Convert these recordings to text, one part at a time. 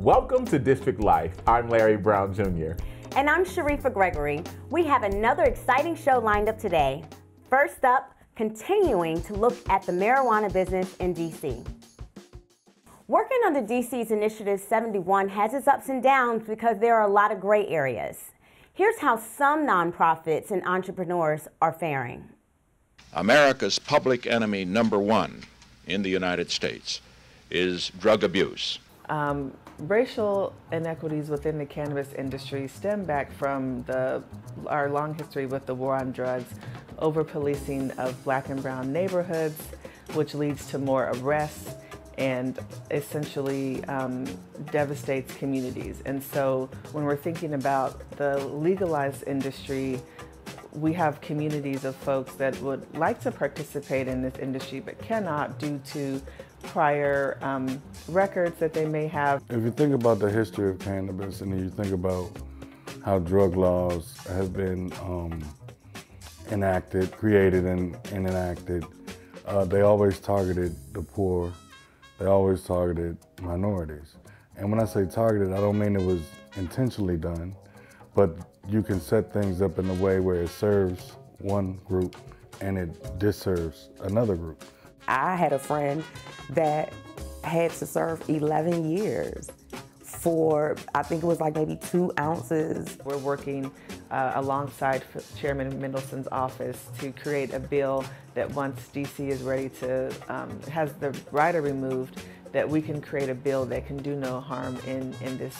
Welcome to District Life. I'm Larry Brown Jr. And I'm Sharifa Gregory. We have another exciting show lined up today. First up, continuing to look at the marijuana business in D.C. Working on the DC's Initiative 71 has its ups and downs because there are a lot of gray areas. Here's how some nonprofits and entrepreneurs are faring. America's public enemy number one in the United States is drug abuse. Racial inequities within the cannabis industry stem back from our long history with the war on drugs, over-policing of black and brown neighborhoods, which leads to more arrests and essentially devastates communities. And so when we're thinking about the legalized industry, we have communities of folks that would like to participate in this industry but cannot due to prior records that they may have. If you think about the history of cannabis and you think about how drug laws have been created and enacted, they always targeted the poor, they always targeted minorities. And when I say targeted, I don't mean it was intentionally done, but you can set things up in a way where it serves one group and it disserves another group. I had a friend that had to serve 11 years for, I think it was like maybe 2 ounces. We're working alongside Chairman Mendelson's office to create a bill that once DC is ready to, has the rider removed, that we can create a bill that can do no harm in this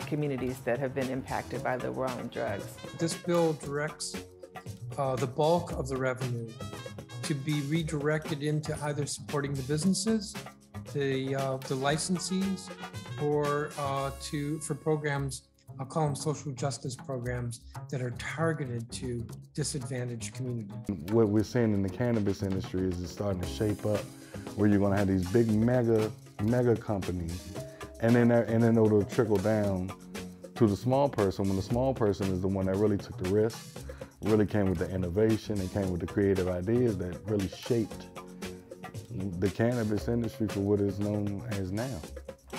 communities that have been impacted by the war on drugs. This bill directs the bulk of the revenue to be redirected into either supporting the businesses, the licensees, or for programs, I'll call them social justice programs, that are targeted to disadvantaged communities. What we're seeing in the cannabis industry is it's starting to shape up where you're gonna have these big mega companies, and then it'll trickle down to the small person, when the small person is the one that really took the risk, really came with the innovation and came with the creative ideas that really shaped the cannabis industry for what is known as now.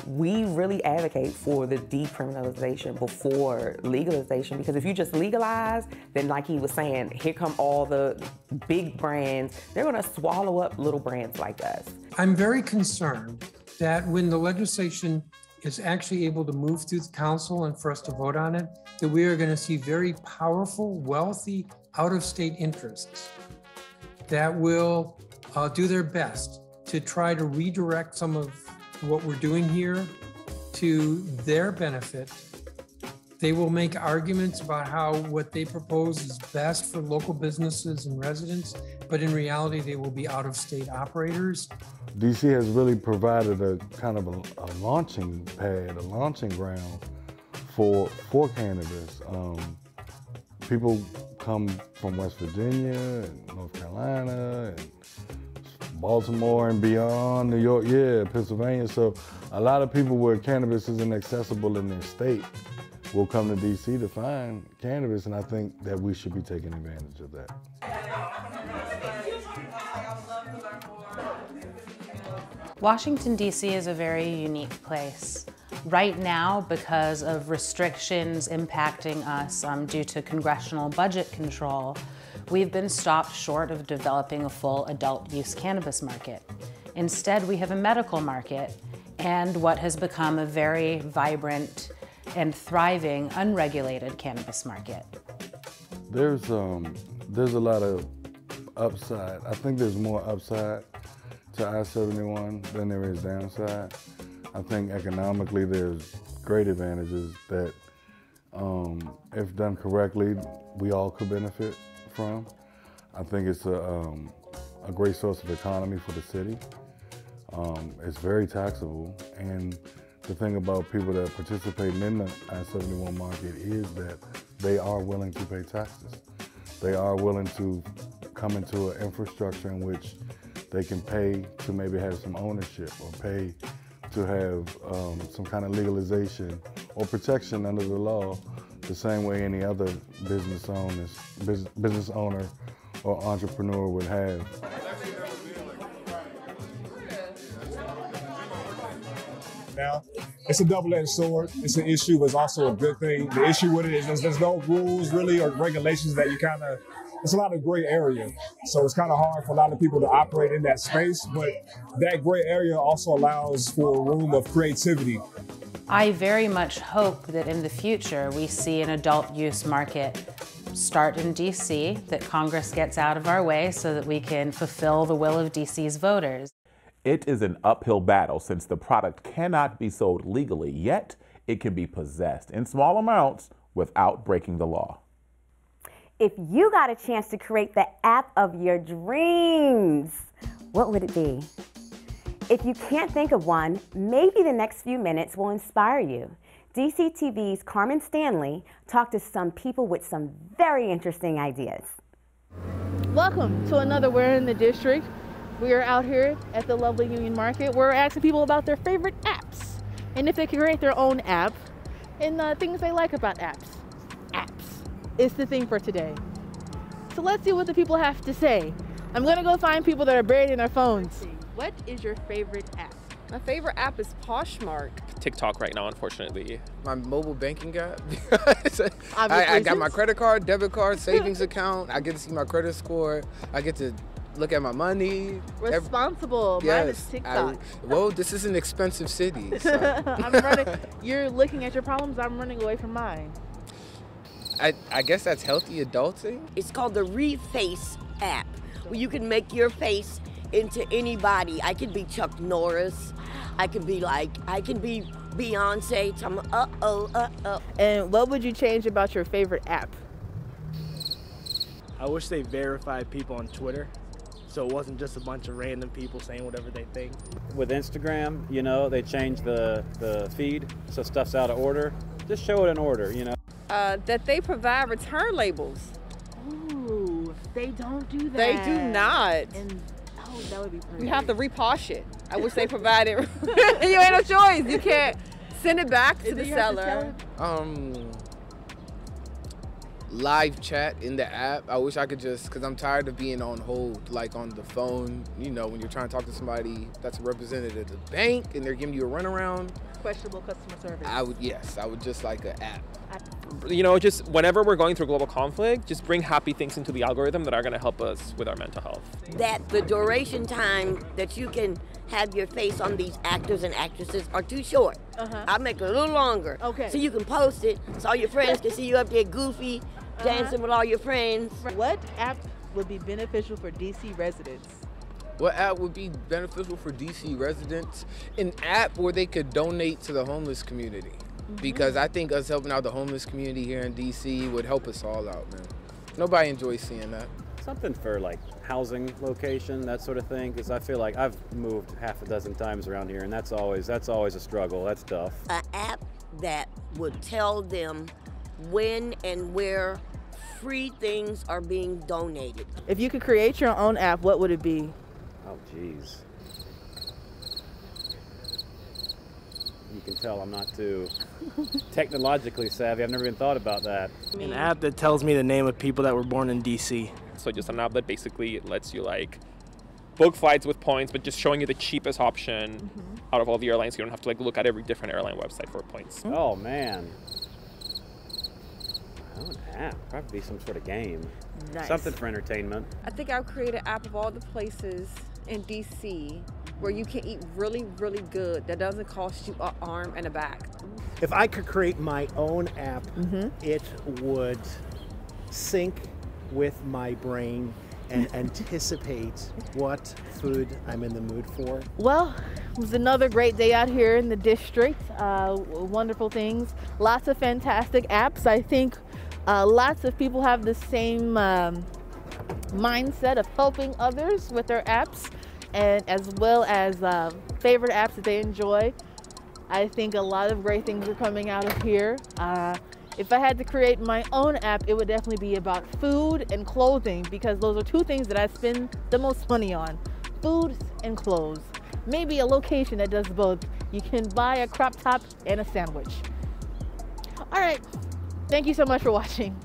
We really advocate for the decriminalization before legalization, because if you just legalize, then like he was saying, here come all the big brands. They're gonna swallow up little brands like us. I'm very concerned that when the legislation is actually able to move through the council and for us to vote on it, that we are going to see very powerful, wealthy, out-of-state interests that will do their best to try to redirect some of what we're doing here to their benefit. They will make arguments about how what they propose is best for local businesses and residents, but in reality, they will be out-of-state operators. DC has really provided a kind of a launching pad, a launching ground for cannabis. People come from West Virginia and North Carolina and Baltimore and beyond, New York, Pennsylvania. So a lot of people where cannabis isn't accessible in their state will come to DC to find cannabis, and I think that we should be taking advantage of that. Washington, D.C. is a very unique place. Right now, because of restrictions impacting us due to congressional budget control, we've been stopped short of developing a full adult use cannabis market. Instead, we have a medical market and what has become a very vibrant and thriving unregulated cannabis market. There's a lot of upside. I think there's more upside to I-71 than there is downside. I think economically there's great advantages that if done correctly, we all could benefit from. I think it's a great source of economy for the city. It's very taxable, and the thing about people that participate in the I-71 market is that they are willing to pay taxes. They are willing to come into an infrastructure in which they can pay to maybe have some ownership or pay to have some kind of legalization or protection under the law, the same way any other business owner or entrepreneur would have. Now, it's a double-edged sword. It's an issue, but it's also a good thing. The issue with it is there's no rules really or regulations that you it's a lot of gray area. So it's kind of hard for a lot of people to operate in that space, but that gray area also allows for a room of creativity. I very much hope that in the future we see an adult use market start in DC, that Congress gets out of our way so that we can fulfill the will of DC's voters. It is an uphill battle since the product cannot be sold legally, yet it can be possessed in small amounts without breaking the law. If you got a chance to create the app of your dreams, what would it be? If you can't think of one, maybe the next few minutes will inspire you. DCTV's Carmen Stanley talked to some people with some very interesting ideas. Welcome to another We're in the District. We are out here at the lovely Union Market. We're asking people about their favorite apps and if they can create their own app and things they like about apps. Apps is the thing for today. So let's see what the people have to say. I'm gonna go find people that are buried in their phones. What is your favorite app? My favorite app is Poshmark. TikTok right now, unfortunately. My mobile banking app. I got my credit card, debit card, savings account. I get to see my credit score. I get to look at my money. Responsible. Mine is TikTok. Well, this is an expensive city. So. You're looking at your problems. I'm running away from mine. I guess that's healthy adulting. It's called the Reface app, where you can make your face into anybody. I could be Chuck Norris. I could be Beyonce. And what would you change about your favorite app? I wish they verified people on Twitter, so it wasn't just a bunch of random people saying whatever they think. With Instagram, you know, they changed the feed, so stuff's out of order. Just show it in order, you know. That they provide return labels. Ooh, they don't do that. They do not. And oh, that would be pretty. You have to reposh it. I wish they provided. You ain't no choice. You can't send it back to the seller. Live chat in the app. I wish I could because I'm tired of being on hold, like on the phone, you know, when you're trying to talk to somebody that's a representative of the bank and they're giving you a runaround. Questionable customer service. I would just like an app. You know, just whenever we're going through global conflict, just bring happy things into the algorithm that are going to help us with our mental health. That the duration time that you can have your face on these actors and actresses are too short. I'll make it a little longer. Okay. So you can post it, so all your friends can see you up there goofy, dancing with all your friends. What app would be beneficial for DC residents? What app would be beneficial for DC residents? An app where they could donate to the homeless community. Because I think us helping out the homeless community here in DC would help us all out, man. Nobody enjoys seeing that. Something for like housing location, that sort of thing, because I feel like I've moved half a dozen times around here, and that's always a struggle. That's tough. An app that would tell them when and where free things are being donated. If you could create your own app, what would it be? Oh, geez. You can tell I'm not too technologically savvy. I've never even thought about that. An app that tells me the name of people that were born in DC. So just an app that basically lets you like book flights with points, but just showing you the cheapest option out of all the airlines. You don't have to like look at every different airline website for points. Oh man. Oh, an app. Probably some sort of game. Nice. Something for entertainment. I think I'll create an app of all the places in DC where you can eat really, really good that doesn't cost you an arm and a back. If I could create my own app, it would sync with my brain and anticipate what food I'm in the mood for. Well, it was another great day out here in the district. Wonderful things, lots of fantastic apps. I think lots of people have the same mindset of helping others with their apps, and as well as favorite apps that they enjoy. I think a lot of great things are coming out of here. If I had to create my own app, it would definitely be about food and clothing, because those are two things that I spend the most money on, food and clothes. Maybe a location that does both. You can buy a crop top and a sandwich. All right, thank you so much for watching.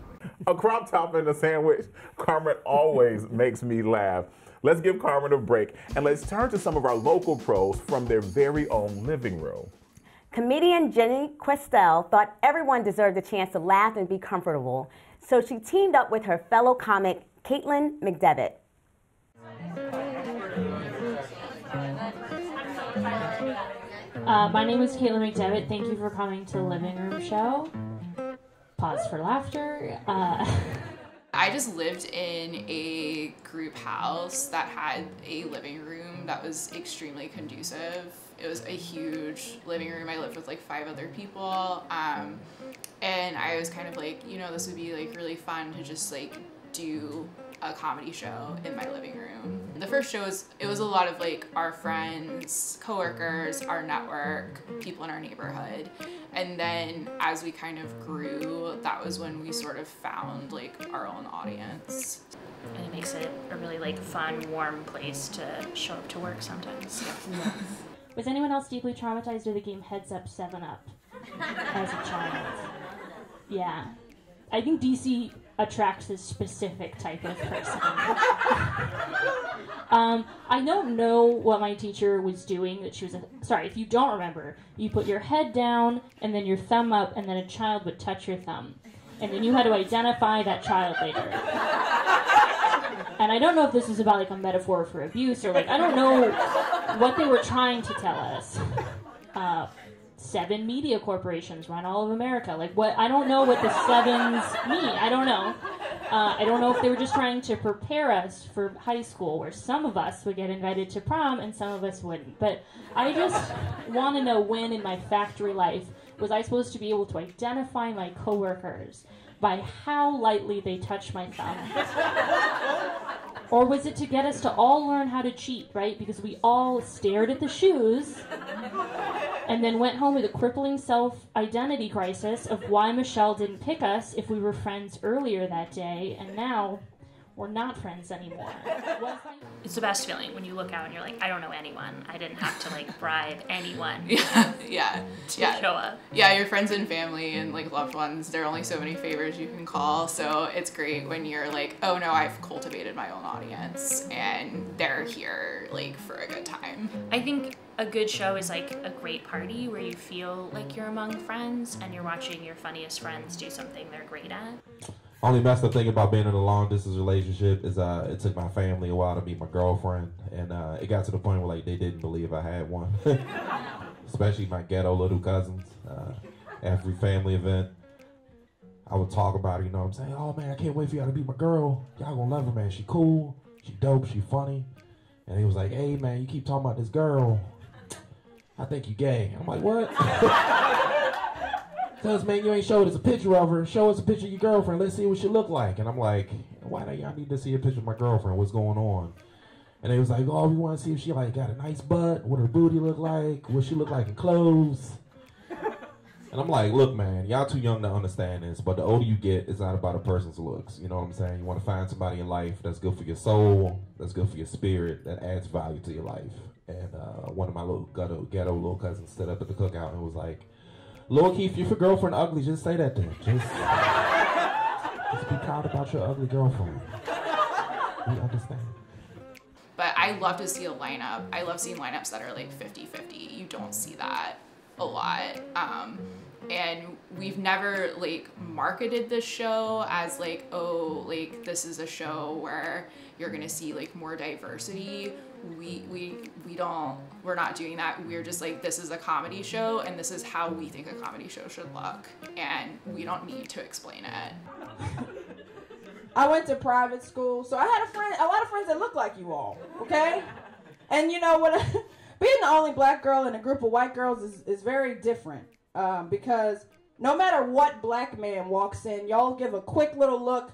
A crop top and a sandwich. Carmen always makes me laugh. Let's give Carmen a break and let's turn to some of our local pros from their very own living room. Comedian Jenny Questel thought everyone deserved a chance to laugh and be comfortable, so she teamed up with her fellow comic, Caitlin McDevitt. My name is Caitlin McDevitt. Thank you for coming to the Living Room Show. Pause for laughter. I just lived in a group house that had a living room that was extremely conducive. It was a huge living room. I lived with like 5 other people. And I was kind of like, you know, this would be like really fun to just like do a comedy show in my living room. The first show it was a lot of like our friends, coworkers, our network, people in our neighborhood. And then as we kind of grew, that was when we sort of found like our own audience. And it makes it a really like fun, warm place to show up to work sometimes. Yes. Was anyone else deeply traumatized by the game Heads Up 7-Up as a child? Yeah. I think DC attracts this specific type of person. I don't know what my teacher was doing. That she was sorry, if you don't remember, you put your head down and then your thumb up, and then a child would touch your thumb, and then you had to identify that child later. And I don't know if this is about like a metaphor for abuse or like I don't know what they were trying to tell us. 7 media corporations run all of America. Like what? I don't know what the 7s mean. I don't know. I don't know if they were just trying to prepare us for high school, where some of us would get invited to prom and some of us wouldn't. But I just want to know, when in my factory life was I supposed to be able to identify my coworkers by how lightly they touch my thumb? Or was it to get us to all learn how to cheat, right? Because we all stared at the shoes and then went home with a crippling self-identity crisis of why Michelle didn't pick us if we were friends earlier that day, and now we're not friends anymore. It's the best feeling when you look out and you're like, I don't know anyone. I didn't have to like bribe anyone. Yeah. To show up. Yeah, your friends and family and like loved ones, there are only so many favors you can call. So it's great when you're like, oh no, I've cultivated my own audience and they're here like for a good time. I think a good show is like a great party where you feel like you're among friends and you're watching your funniest friends do something they're great at. Only messed up thing about being in a long distance relationship is it took my family a while to meet my girlfriend, and it got to the point where like they didn't believe I had one. Especially my ghetto little cousins. Every family event, I would talk about it, you know what I'm saying? Oh man, I can't wait for y'all to meet my girl. Y'all gonna love her, man. She cool, she dope, she funny. And he was like, hey man, you keep talking about this girl, I think you gay. I'm like, what? Cause man, you ain't showed us a picture of her. Show us a picture of your girlfriend. Let's see what she look like. And I'm like, why do y'all need to see a picture of my girlfriend? What's going on? And they was like, oh, we want to see if she like got a nice butt, what her booty look like, what she look like in clothes. And I'm like, look, man, y'all too young to understand this. But the older you get, it's not about a person's looks. You know what I'm saying? You want to find somebody in life that's good for your soul, that's good for your spirit, that adds value to your life. And one of my little ghetto little cousins stood up at the cookout and was like, Lord Keith, if your girlfriend ugly, just say that then. Just be proud about your ugly girlfriend. We understand. But I love to see a lineup. I love seeing lineups that are like 50-50. You don't see that a lot. And we've never like marketed this show as like, oh, like this is a show where you're gonna see like more diversity. We're not doing that. We're just like, this is a comedy show and this is how we think a comedy show should look, and we don't need to explain it. I went to private school, so I had a lot of friends that look like you all, okay? And you know what, being the only black girl in a group of white girls is very different, because no matter what black man walks in, y'all give a quick little look.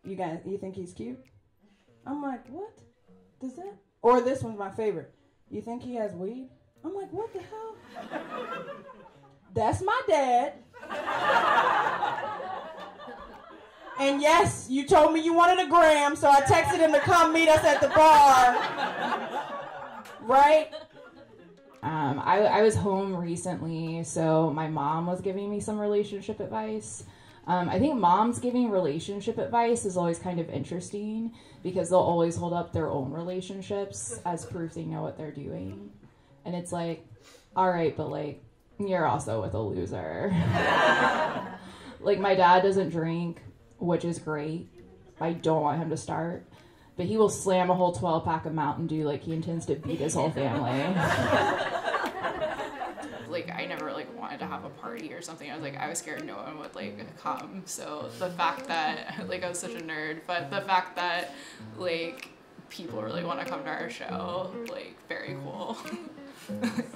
You think he's cute? I'm like, what? Does that? Or this one's my favorite. You think he has weed? I'm like, what the hell? That's my dad. And yes, you told me you wanted a gram, so I texted him to come meet us at the bar. Right? I was home recently, so my mom was giving me some relationship advice. I think moms giving relationship advice is always kind of interesting because they'll always hold up their own relationships as proof they know what they're doing. And it's like, all right, but like, you're also with a loser. Like, my dad doesn't drink, which is great. I don't want him to start. But he will slam a whole 12-pack of Mountain Dew like he intends to beat his whole family. Like, I never like wanted to have a party or something. I was scared no one would like come. So the fact that like I was such a nerd, but the fact that like people really want to come to our show, like very cool.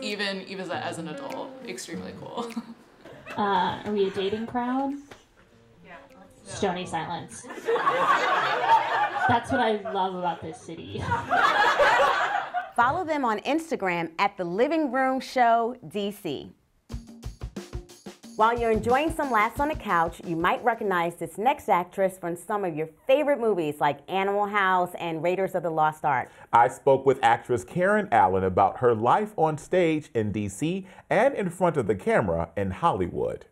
even as an adult, extremely cool. Are we a dating crowd? Stony silence. That's what I love about this city. Follow them on Instagram at The Living Room Show DC. While you're enjoying some laughs on the couch, you might recognize this next actress from some of your favorite movies like Animal House and Raiders of the Lost Ark. I spoke with actress Karen Allen about her life on stage in DC and in front of the camera in Hollywood.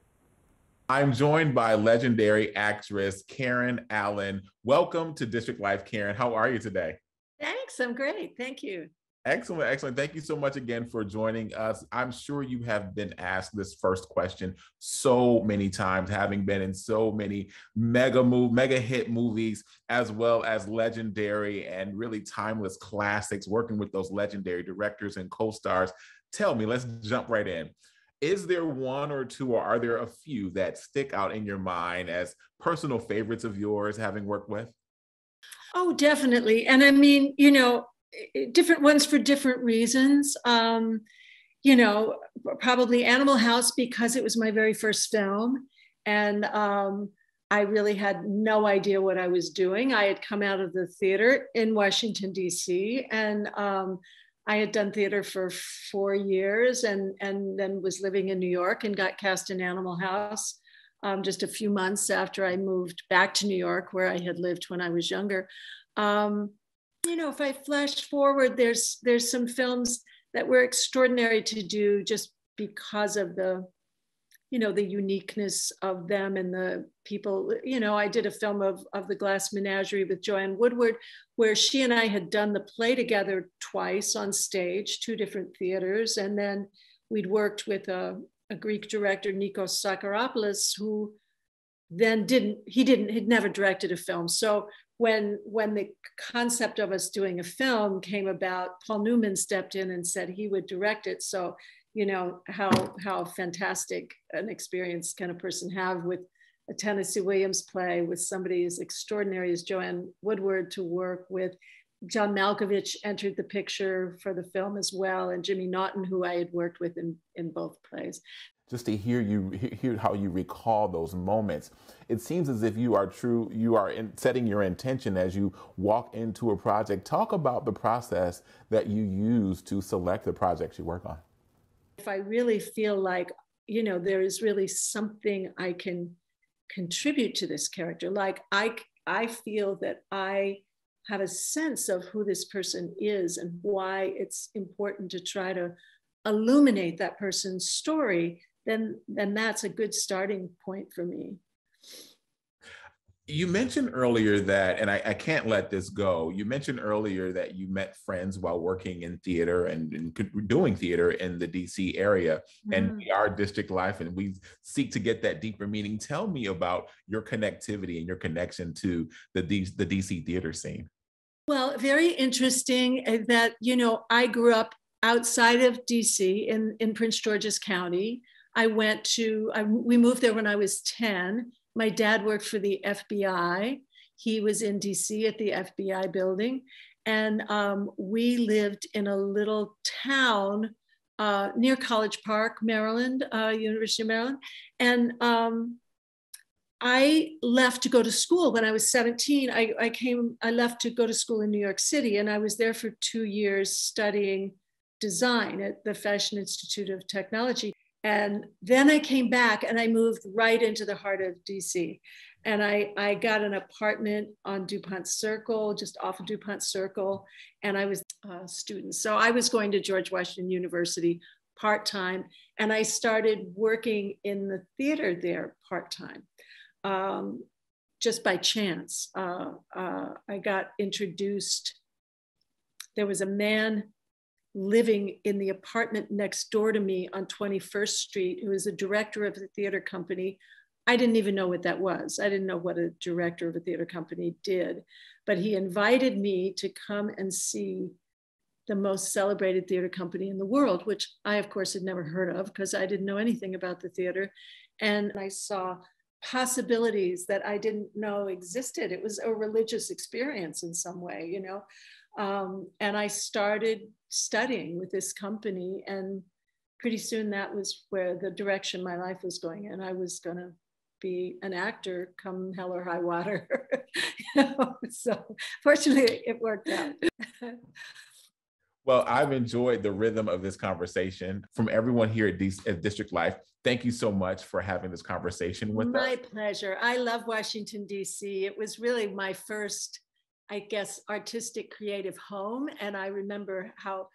I'm joined by legendary actress Karen Allen. Welcome to District Life, Karen. How are you today? Thanks, I'm great. Thank you. Excellent, excellent. Thank you so much again for joining us. I'm sure you have been asked this first question so many times, having been in so many mega hit movies, as well as legendary and really timeless classics, working with those legendary directors and co-stars. Tell me, let's jump right in. Is there one or two, or are there a few that stick out in your mind as personal favorites of yours, having worked with? Oh, definitely. And I mean, you know, different ones for different reasons. You know, probably Animal House because it was my very first film. And I really had no idea what I was doing. I had come out of the theater in Washington, D.C., and I had done theater for 4 years and then was living in New York and got cast in Animal House just a few months after I moved back to New York, where I had lived when I was younger. You know, if I flash forward, there's some films that were extraordinary to do just because of the, you know, the uniqueness of them and the people. You know, I did a film of The Glass Menagerie with Joanne Woodward, where she and I had done the play together twice on stage, 2 different theaters. And then we'd worked with a Greek director, Nikos Sakaropoulos, who then he'd never directed a film. So when the concept of us doing a film came about, Paul Newman stepped in and said he would direct it. So, you know, how fantastic an experience can a person have with a Tennessee Williams play, with somebody as extraordinary as Joanne Woodward to work with. John Malkovich entered the picture for the film as well, and Jimmy Naughton, who I had worked with in both plays. Just to hear how you recall those moments, it seems as if you are setting your intention as you walk into a project. Talk about the process that you use to select the projects you work on. If I really feel like, you know, there is really something I can contribute to this character, like I feel that I have a sense of who this person is and why it's important to try to illuminate that person's story, then that's a good starting point for me. You mentioned earlier that, and I can't let this go, you mentioned earlier that you met friends while working in theater and doing theater in the DC area. Mm-hmm. And we are District Life and we seek to get that deeper meaning. Tell me about your connectivity and your connection to the DC theater scene. Well, very interesting that, you know, I grew up outside of DC in Prince George's County. We moved there when I was 10. My dad worked for the FBI. He was in DC at the FBI building. And we lived in a little town near College Park, Maryland, University of Maryland. And I left to go to school when I was 17. I left to go to school in New York City, and I was there for 2 years studying design at the Fashion Institute of Technology. And then I came back and I moved right into the heart of DC. And I got an apartment on DuPont Circle, just off of DuPont Circle. And I was a student. So I was going to George Washington University part-time. And I started working in the theater there part-time, just by chance. I got introduced. There was a man living in the apartment next door to me on 21st Street, who was a director of the theater company. I didn't even know what that was. I didn't know what a director of a theater company did, but he invited me to come and see the most celebrated theater company in the world, which I, of course, had never heard of because I didn't know anything about the theater. And I saw possibilities that I didn't know existed. It was a religious experience in some way, you know. And I started studying with this company, and pretty soon that was where the direction my life was going. And I was going to be an actor come hell or high water. You know? So fortunately, it worked out. Well, I've enjoyed the rhythm of this conversation. From everyone here at District Life, thank you so much for having this conversation with us. My pleasure. I love Washington, D.C. It was really my first, I guess, artistic creative home. And I remember how,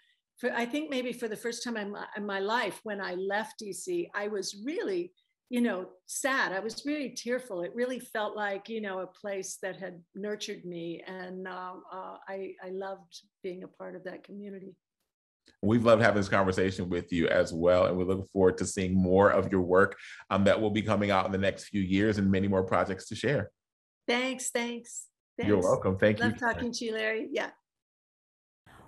I think maybe for the first time in my life, when I left D.C., I was really, you know, sad. I was really tearful. It really felt like, you know, a place that had nurtured me. And I loved being a part of that community. We've loved having this conversation with you as well. And we look forward to seeing more of your work that will be coming out in the next few years and many more projects to share. Thanks. You're welcome. Thank you. Love talking to you, Larry. Yeah.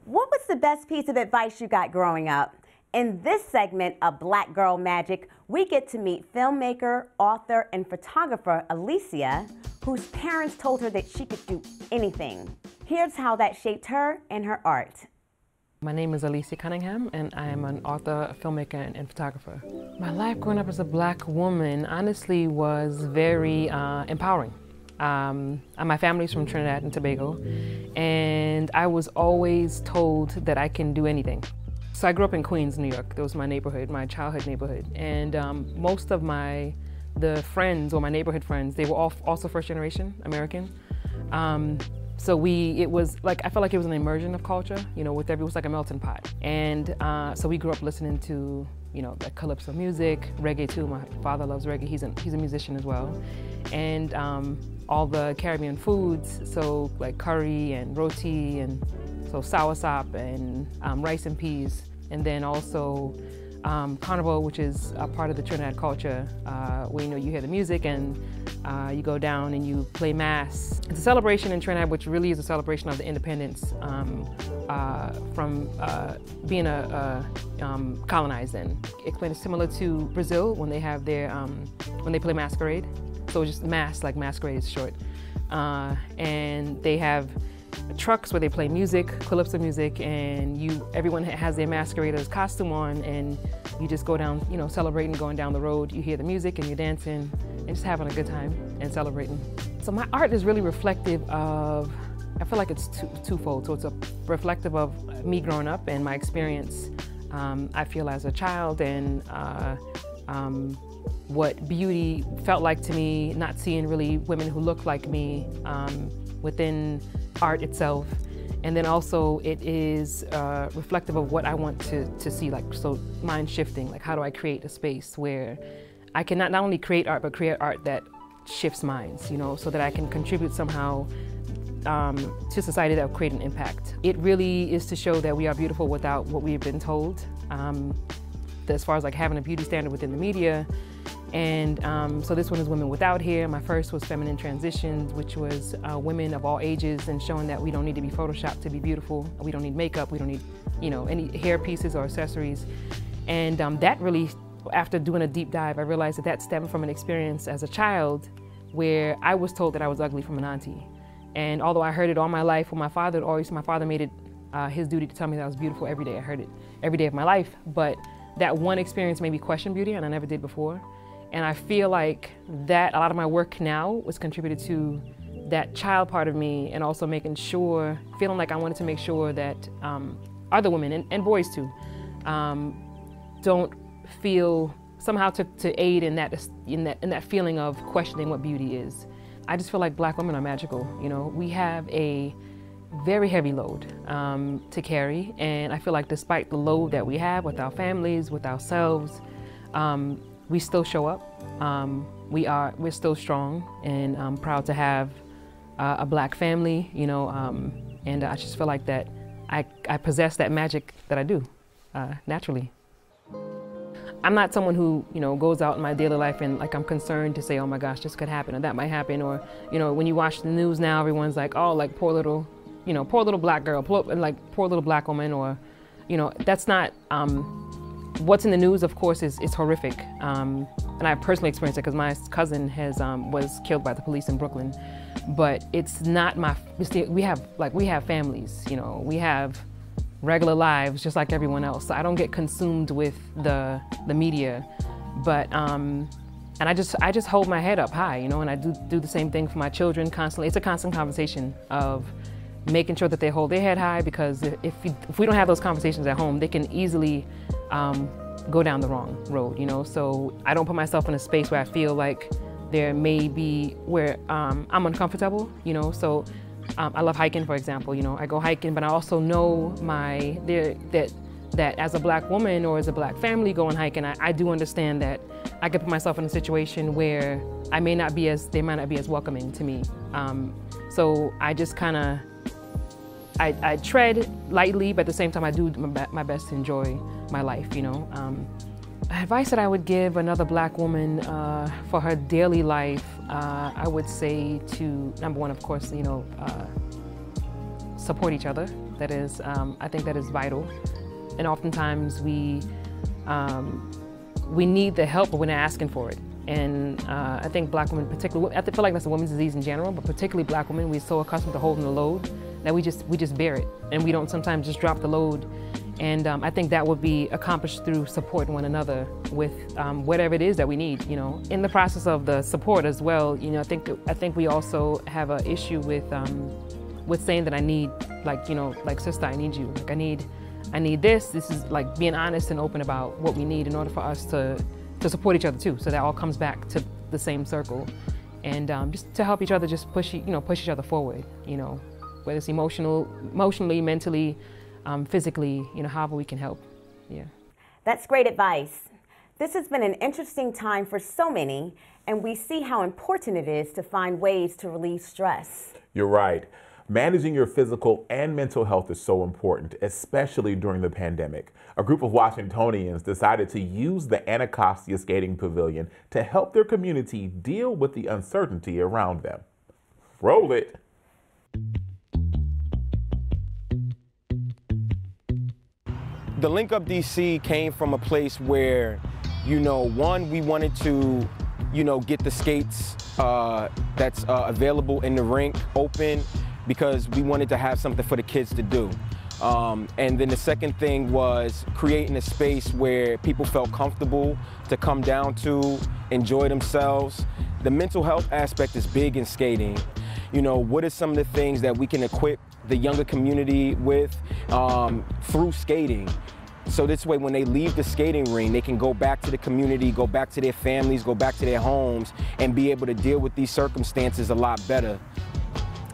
What was the best piece of advice you got growing up? In this segment of Black Girl Magic, we get to meet filmmaker, author, and photographer Alicia, whose parents told her that she could do anything. Here's how that shaped her and her art. My name is Alicia Cunningham, and I am an author, filmmaker, and photographer. My life growing up as a Black woman honestly was very empowering. My family's from Trinidad and Tobago, and I was always told that I can do anything. So I grew up in Queens, New York. That was my neighborhood, my childhood neighborhood. And most of the friends, or my neighborhood friends, they were all also first generation American. So it was like, I felt like it was an immersion of culture, you know, it was like a melting pot. And so we grew up listening to, you know, like calypso music, reggae too. My father loves reggae, he's a musician as well. And all the Caribbean foods, so like curry and roti, and so soursop and rice and peas. And then also carnival, which is a part of the Trinidad culture, where, you know, you hear the music and you go down and you play mass. It's a celebration in Trinidad, which really is a celebration of the independence from being colonized. And it's similar to Brazil when they have their when they play masquerade. So just mass, like masquerade is short, and they have trucks where they play music, calypso music, and everyone has their masquerader's costume on, and you just go down, you know, celebrating, going down the road. You hear the music and you're dancing and just having a good time and celebrating. So my art is really reflective of, I feel like it's twofold. So it's a reflective of me growing up and my experience, I feel, as a child, and what beauty felt like to me, not seeing really women who look like me within art itself. And then also it is reflective of what I want to see, like, so mind shifting, like how do I create a space where I can not only create art, but create art that shifts minds, you know, so that I can contribute somehow to society that will create an impact. It really is to show that we are beautiful without what we've been told, as far as like having a beauty standard within the media. And so this one is Women Without Hair. My first was Feminine Transitions, which was women of all ages, and showing that we don't need to be photoshopped to be beautiful. We don't need makeup. We don't need, you know, any hair pieces or accessories. And that really, after doing a deep dive, I realized that that stemmed from an experience as a child where I was told that I was ugly from an auntie. And although I heard it all my life, my father made it his duty to tell me that I was beautiful every day. I heard it every day of my life. But that one experience made me question beauty, and I never did before. And I feel like that a lot of my work now was contributed to that child part of me, and also feeling like I wanted to make sure that other women, and boys too, don't feel somehow to aid in that feeling of questioning what beauty is. I just feel like Black women are magical. You know, we have a very heavy load to carry, and I feel like despite the load that we have with our families, with ourselves, we still show up. We're still strong, and I'm proud to have a Black family, you know, and I just feel like that I possess that magic that I do naturally. I'm not someone who, you know, goes out in my daily life and like I'm concerned to say, oh my gosh, this could happen or that might happen. Or, you know, when you watch the news now, everyone's like, oh, like poor little, you know, poor little black girl, poor little black woman, or, you know, that's not, what's in the news, of course, is horrific. And I personally experienced it because my cousin was killed by the police in Brooklyn. But it's not we have families, you know, we have regular lives just like everyone else. So I don't get consumed with the media, but and I just hold my head up high, you know, and I do the same thing for my children constantly. It's a constant conversation of making sure that they hold their head high, because if we don't have those conversations at home, they can easily go down the wrong road, you know. So I don't put myself in a space where I feel like there may be where I'm uncomfortable, you know. So I love hiking, for example, you know. I go hiking, but I also know that as a black woman or as a black family going hiking, I do understand that I could put myself in a situation where they might not be as welcoming to me. So I just kind of, I tread lightly, but at the same time I do my best to enjoy my life, you know. Advice that I would give another black woman for her daily life, I would say to, number one, of course, you know, support each other. That is, I think that is vital. And oftentimes we need the help, but we're not asking for it. And I think black women particularly, I feel like that's a women's disease in general, but particularly black women, we're so accustomed to holding the load that we just bear it. And we don't sometimes just drop the load. And I think that would be accomplished through supporting one another with whatever it is that we need, you know. In the process of the support as well, you know, I think we also have an issue with saying that I need, like, you know, like, sister, I need you. Like, I need this. This is like being honest and open about what we need in order for us to support each other too. So that all comes back to the same circle, and just to help each other, just push each other forward, you know, whether it's emotionally, mentally, physically, you know, however we can help. Yeah. That's great advice. This has been an interesting time for so many, and we see how important it is to find ways to relieve stress. You're right. Managing your physical and mental health is so important, especially during the pandemic. A group of Washingtonians decided to use the Anacostia Skating Pavilion to help their community deal with the uncertainty around them. Roll it. The Link Up DC came from a place where, you know, one, we wanted to, you know, get the skates that's available in the rink open, because we wanted to have something for the kids to do. And then the second thing was creating a space where people felt comfortable to come down to, enjoy themselves. The mental health aspect is big in skating. You know, what are some of the things that we can equip the younger community with through skating? So this way, when they leave the skating ring, they can go back to the community, go back to their families, go back to their homes, and be able to deal with these circumstances a lot better.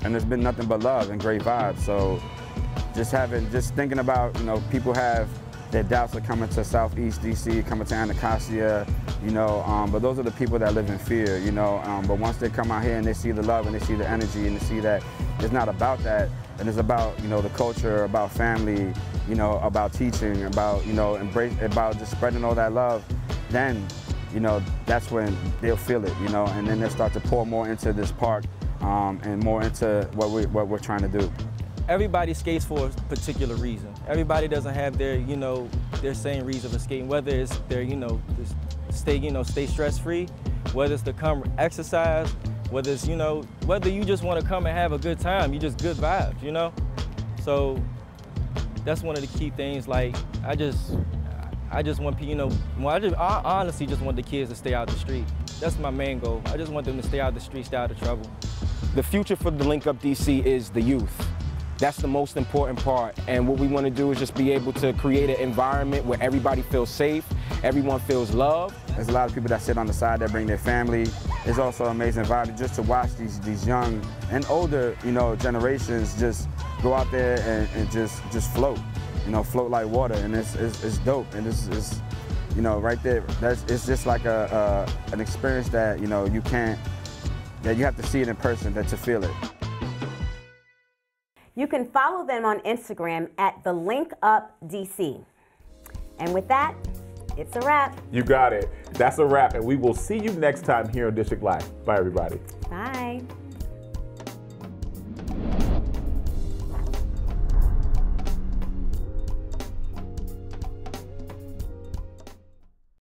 And there's been nothing but love and great vibes. So just thinking about, you know, people have their doubts of coming to Southeast DC, coming to Anacostia, you know, but those are the people that live in fear, you know. But once they come out here and they see the love and they see the energy and they see that it's not about that, and it's about, you know, the culture, about family, you know, about teaching, about, you know, about just spreading all that love, then, you know, that's when they'll feel it, you know, and then they'll start to pour more into this park and more into what we're trying to do. Everybody skates for a particular reason. Everybody doesn't have their, you know, their same reason for skating, whether it's their, you know, stay stress-free, whether it's to come exercise, whether it's, you know, whether you just want to come and have a good time, you just good vibes, you know? So that's one of the key things. Like, I just want people, you know, I honestly just want the kids to stay out the street. That's my main goal. I just want them to stay out the street, stay out of trouble. The future for the Link Up DC is the youth. That's the most important part. And what we want to do is just be able to create an environment where everybody feels safe, everyone feels loved. There's a lot of people that sit on the side that bring their family. It's also an amazing vibe just to watch these young and older, you know, generations just go out there and just float, you know, float like water. And it's dope. And it's you know, right there, it's just like an experience that, you know, that you have to see it in person to feel it. You can follow them on Instagram at TheLinkUpDC. And with that, it's a wrap. You got it. That's a wrap, and we will see you next time here on District Live. Bye, everybody. Bye.